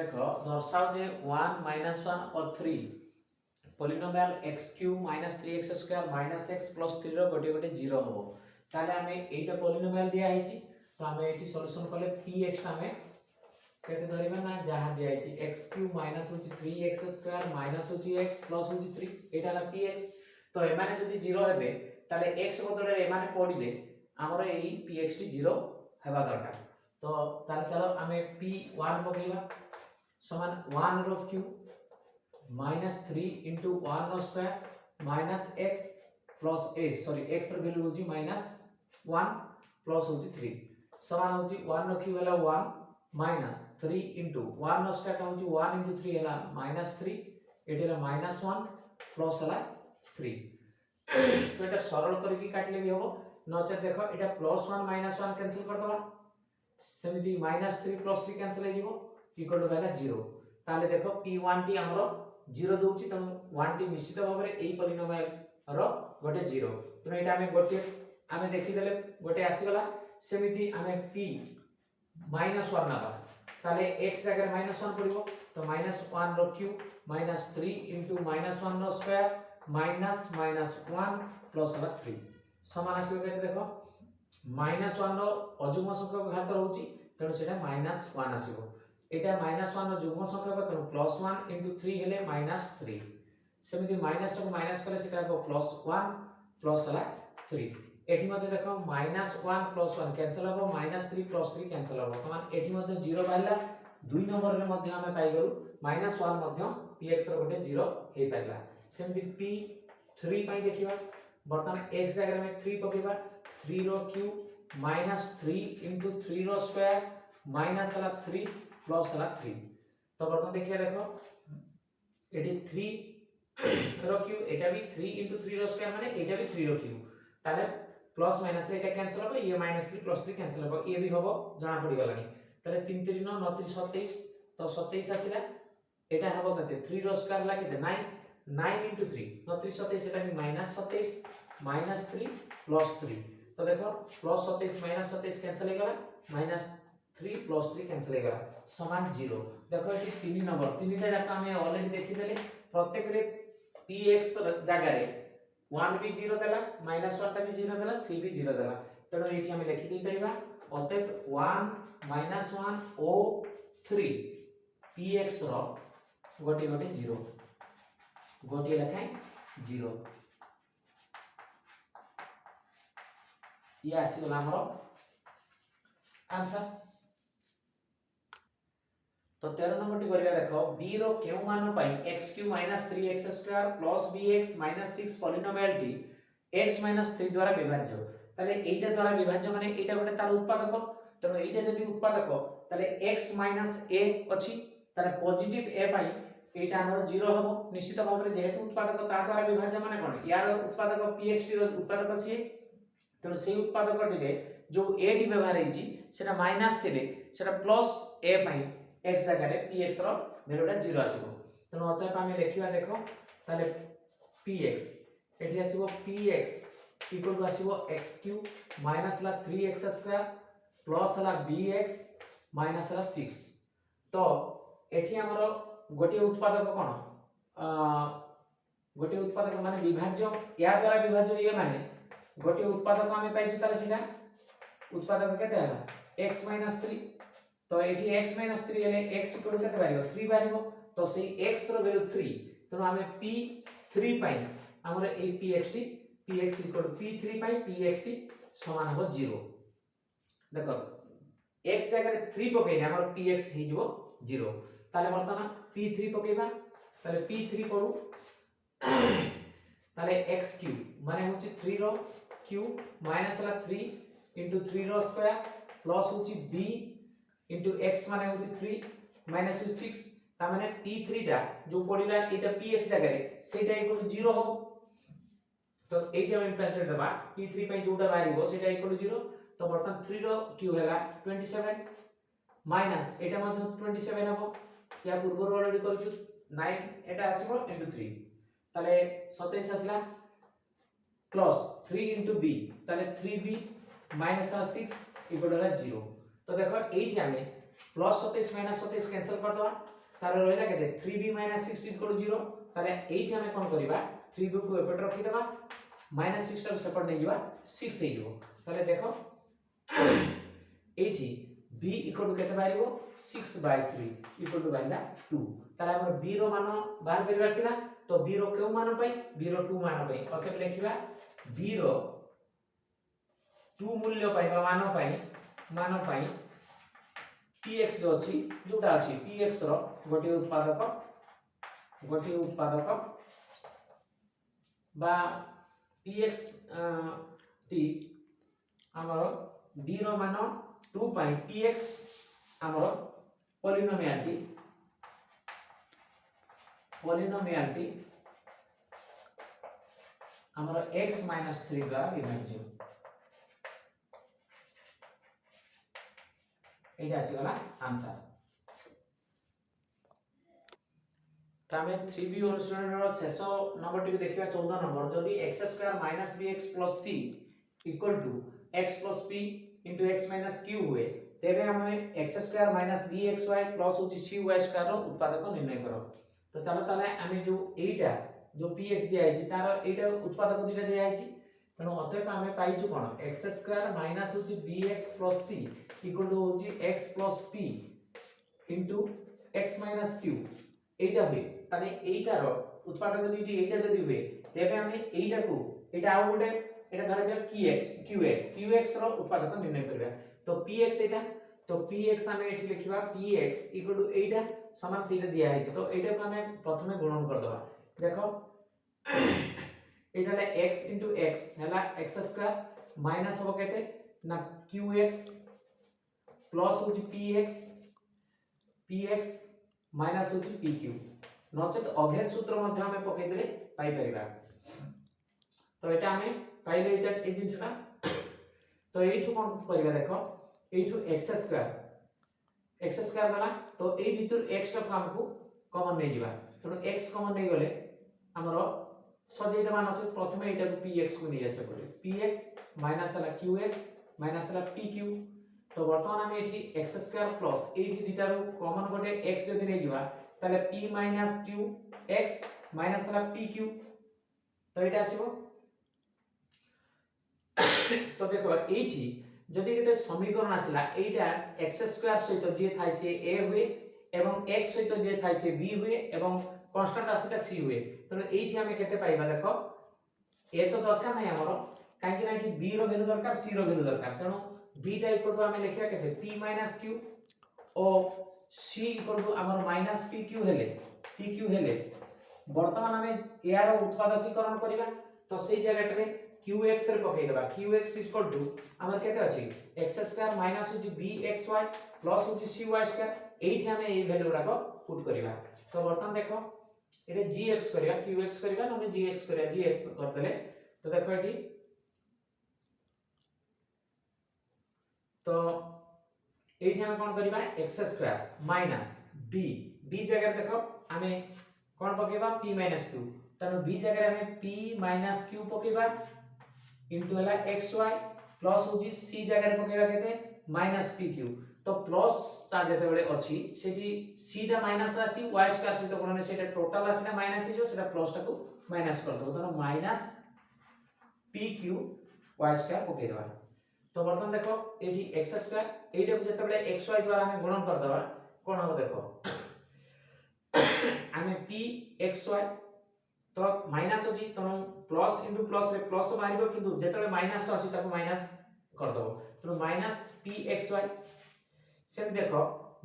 देखो दर्शाओ जे 1 -1 और 3 polynomial x³ - 3x² - x + 3 रो गोटे गोटे 0 हो ताले हमें एटा पॉलिनोमियल दिया है तो हमें एटी सॉल्यूशन करले px हमें केते धरिबा ना जहां दिया है x³ - 3x² - x + 3 एटा ला px तो एमाने जदी 0 हेबे ताले x बदले एमाने पडिले हमर एई px टी 0 हेबा दरकार तो ताले चलो हमें p1 पकेबा समान 1 रो क्यूब -3 * 1 रो square minus x plus a sorry x रो वैल्यू होची -1 प्लस होची 3 समान होची 1 रो क्यूब हला 1 माइनस 3 * 1 रो स्क्वायर होची 1 * 3 हला -3 एटेला -1 प्लस हला 3 तो एटा सरल करके काटले भी हो नचे देखो एटा +1 -1 कैंसिल कर दबा सेमिति -3 + 3 कैंसिल हे जीवो इक्वल टू रहला 0 ताले देखो p1 टी हमरो 0 दोउची त 1 टी निश्चित भाव रे एई पॉलिनोमियल रो गोटे 0 तो एटा हमें गोटे हमें देखि देले गोटे आसी गला सेमिति हमें p -1 नाबा ताले x जगह -1 पड़िबो तो -1 रो क्यूब -3 * -1 रो स्क्वायर -1 प्लस हला 3 समान आसी गला देखो -1 रो अजुग्म संख्यक घात रहउची तेणु सेटा -1 आसीबो एटा -1 रो जुग्म संख्यक तेणु +1 * 3 हेले -3 सेमिति माइनस को माइनस कले सेटा को +1 प्लस हला 3 एठी मध्ये देखो -1 + 1 कैंसिल हो -3 + 3 कैंसिल हो समान एठी मध्ये 0 बाहला 2 नंबर रे मध्ये हमें पाई गलु -1 मध्ये px रो गोटे 0 हे पाइला सेमिति p3 पाई देखिबा वर्तमान x जगह में 3 पकेबा 3 रो क्यूब -3 * 3 रो स्क्वायर माइनस हला 3 प्लस हला 3 तो वर्तमान देखिए देखो एटी 3 रो क्यूब एटा भी 3 * 3 रो स्क्वायर माने एटा भी 3 रो क्यूब ताले प्लस माइनस एटा कैंसिल हो ये -3 + 3 कैंसिल हो ये भी होबो जाना पड़ी गलानी ताले 3 3 9 9 3 27 तो 27 आसीला एटा होबो कते 3 रो स्क्वायर ला केते 9 9 * 3 9 3 27 एटा भी -27 -3 + 3 तो देखो +27 -27 कैंसिल हे गला -3 + 3 कैंसिल हे गला समान 0 देखो एटी 3 नंबर 3 टा जाका हमें ऑलरेडी देखि देले प्रत्येक रे px जगह रे 1 भी 0 देला -1 टा भी 0 देला 3 भी 0 देला तेणु एठी हमें लिखि दे परिबा अतएव 1 -1 ओ 3 px रो गोटे गोटे 0 गोटे लेखाय 0 ये आसी गला हमरो आंसर तो 13 नंबर टी करिया देखो b रो केउ मान पाई x³ - 3x² + bx - 6 polynomial T x - 3 द्वारा विभाज्य तले एटा द्वारा विभाज्य माने एटा गोटे तार उत्पादक तनो एटा जदी उत्पादक तले x - a अछि तले पॉजिटिव a पाई एटा हमर 0 हबो निश्चित भाव रे जेहेतु उत्पादक ता द्वारा विभाज्य माने कोन यार उत्पादक px टी रो उत्पादक अछि तनो से उत्पादक टिले जो a टी व्यवहार हेची सेटा माइनस थिले सेटा प्लस a पाई x जगह रे px रो वैल्यूटा 0 आसीबो तनो अतः हम लिखिबा देखो ताले px एठी आसीबो px इक्वल टू आसीबो x³ माइनस ला 3x² प्लस ला bx माइनस ला 6 तो एठी हमरो गोटे उत्पादक कोन गोटे उत्पादक माने विभाज्य या द्वारा विभाज्य ये माने गोटे उत्पादक हमें पाइछु ताले सिना उत्पादक केते हला x - 3 तो एठी x - 3 हेले x इक्वल केते बारिबो 3 बारिबो तो सेही x रो वैल्यू 3 तनो हमें p3 पाई हमर ए px T px equal p3 पाई px टी समान हो 0 देखो x जगह रे 3 पकेइ हमर px हे जबो 0 ताले वर्तमान p3 पकेइबा ताले p3 पडू ताले x³ माने होची 3 रो क्यूब माइनस ला 3 * 3 रो स्क्वायर प्लस होची b into x माने होची 3 minus 6 ता माने p3 टा जो पडिला एटा px जगह रे सेटा इक्वल 0 हो तो एठी हम इंप्लासिट दबा p3 पई जोटा बारिबो सेटा इक्वल 0 तो बर्तन 3 रो q हैला 27 माइनस एटा मध्ये 27 हबो या पूर्व रो ऑलरेडी करछु 9 एटा आसीबो into 3 ताले 27 आसला प्लस 3 into b ताले 3b minus 6 इक्वल 0 तो देखो एठी हमें प्लस 27 माइनस 27 कैंसिल कर दवा तार रहला केते 3b 6 0 ताले एठी हमें कोन करबा 3b को एपट रखि देबा -6 टा सेपट नै जिबा 6 हे जिवो ताले देखो एठी b इक्वल टू केते बाइबो 6/3 इक्वल टू बाइला 2 ताले हमर b रो मान बाहर करबार थिला तो b रो केउ मान पई b रो 2 मान पई अतः लिखिबा b रो 2 मूल्य पाइबा मान पई px जो अछि जोटा अछि px रो गोटे उत्पादक बा px टी हमर b रो मान 2 पाई px हमर पॉलिनोमियल टी हमर x - 3 द्वारा विभाज्य एटा आसी गला आंसर तामे 3b अनुसरण रो शेष नंबर टी देखिबा 14 नंबर जदी x² - bx + c = x + p * x - q हुए तेबे हमें x² - bxy + cy² रो उत्पादक निर्णय करो तो चलो ताले हमें जो एटा जो px दिया है तार एटा उत्पादक दिटा दिया है तनो अतः हमें पाइछु कोन x² - bx + c = x + p * x - q एटा हुए ताने एटा रो उत्पादक दिटी एटा जदी हुए तेबे हमें एटा को एटा आ गुटे एटा धरबे qx रो उत्पादक निर्णय करबा तो px एटा तो px हमें एठी लिखिबा px = एटा समान सेटा दिया है तो एटा को हमें प्रथमे गुणन कर दबा देखो एटा ले x * x हला x² माइनस हो केते ना qx प्लस होची px माइनस होची pq नचेत अभेद सूत्र मध्ये हमें पकै देले पाई परिबा तो एटा हमें पाइले एटा ए जिंसना तो एठु कोन करबा देखो एठु x² वाला तो ए भीतर x टा हमको कॉमन नै जिबा तो x कॉमन नै गले हमरो सजेइदा मान अछि प्रथमे एटा को px को नै आसे पड़े px माइनस हला qx माइनस हला pq तो वर्तमान हम एठी x² प्लस एठी दिटा रो कॉमन गोटे x जदी नै जिबा ताले p - q x माइनस हला pq तो एटा आसीबो तो देखो एठी जदी गोटे समीकरण आसिला एटा x² सहित जे थाइ से a हुए एवं x सहित जे थाइ से b हुए एवं कांस्टेंट आसिटा c हुए तो एठी हमें केते पाइबा देखो a तो दरकार नै हमरो काहे कि एठी b रो वैल्यू दरकार c रो वैल्यू दरकार तनो b टा इक्वल टू हमें लिखिया केते p - q और c इक्वल टू हमर -pq हेले वर्तमान हमें a रो उत्पादकीकरण करिबा तो सेही जगह रे qx रे पकै देबा qx इक्वल टू हमर केते अछि x² माइनस होची bxy प्लस होची cy² एठी हमें ए वैल्यू राको पुट करिबा तो वर्तमान देखो एटे gx करिया qx करिबा न gx करिया gx कर देले तो देखो एठी तो एठी हमें कोन करिबा x² माइनस b जगह देखो हमें कोन पकेबा p - q तनो b जगह हमें p - q पकेबा इनटू हला xy प्लस होची c जगह पकेबा केते -pq तो प्लस ता जते बेले अछि सेठी c टा माइनस राशि y स्क्वायर से तो कोन सेटा टोटल राशि ना माइनस जो सेटा प्लस टा को माइनस कर दो तो -pq y स्क्वायर पके देबा तो बर्तन देखो एठी x² एटा को जते बेले xy द्वारा हमें गुणन कर देबा कोन हो देखो हमें p xy तो माइनस होची तनो प्लस इनटू प्लस रे प्लस मारिबो किंतु जेतले माइनस ता अछि ताको माइनस कर दबो तो -pxy सेम देखो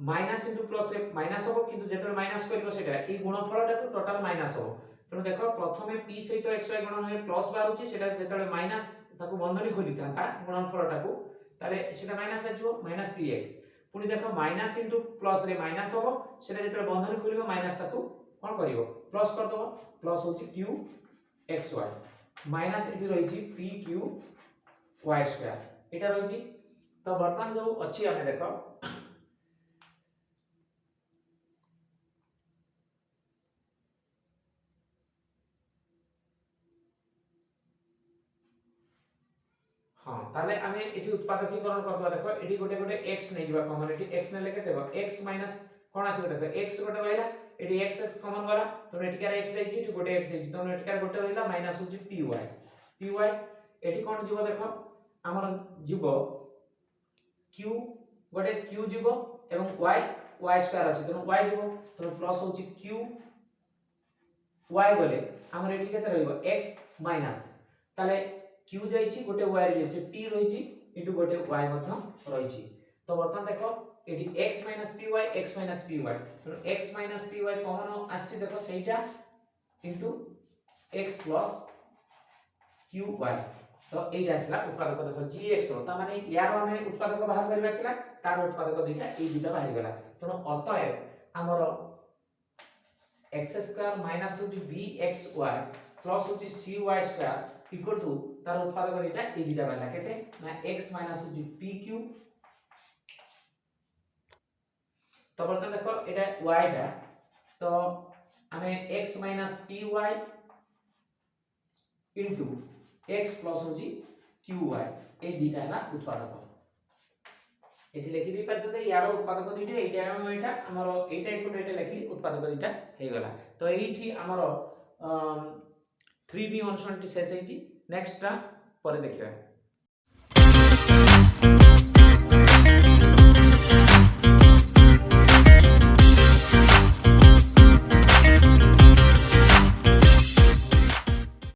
माइनस इनटू प्लस रे माइनस हो किंतु जेतले माइनस करिवो सेटा ए गुणफलटा को टोटल माइनस हो तो देखो प्रथमे p सहित xy गुणन में प्लस बारुची सेटा जेतले माइनस ताको बंधनी खोली था गुणनफलटा को ताले सेटा माइनस आजो -px पुनी देखो माइनस इनटू प्लस रे माइनस हो सेटा जेतले बंधनी खोलिबो माइनस ताको कोन करिवो प्लस कर दबो प्लस होची q xy माइनस इति रहिची pq y² एटा रहिची तो वर्तमान जो अछि हमें देखो हां ताले हमें एठी उत्पादकीकरण करबा देखो एठी गोटे गोटे x नै जिबा कॉमन एठी x नै लेके देबो x - कोन आसी देखो x गोटे रहला एटी x x कॉमन गला तो एटिकार x जाईची एटी गोटे x जाईची तो एटिकार गोटे रहला माइनस होची py एटी कोन जीवो देखो हमर जीवो q गोटे q जीवो एवं y स्क्वायर अछि तो y जीवो तो प्लस होची q y गले हमर एटी केते रहइबो x माइनस ताले q जाईची गोटे y रे जाईची p रहिची इनटू गोटे y मध्य रहिची तो बर्तन देखो एटी x py तो x py कॉमन आछि देखो सेटा इनटू x प्लस qy तो एटा आसला उत्पादक देखो gx ता माने यार हम उत्पादक बाहर करबा थिला तार उत्पादक दुइटा ए दुइटा बाहर गेला तो अतएव हमर x square minus bxy plus cy square equal to तार उत्पादक दुइटा ए दुइटा बाहर केते ना x माइनस pq तो बर्तन देखो एटा y टा तो हमें x py into x plus qy ए दुइटा ना उत्पादक एठी लेखि दी परते यार उत्पादक दुइटा एटा हमर एटा इक्वल एटा लेखि उत्पादक दुइटा हे गला तो एठी हमर 3b 120 शेष हेची नेक्स्ट टा परे देखिबा।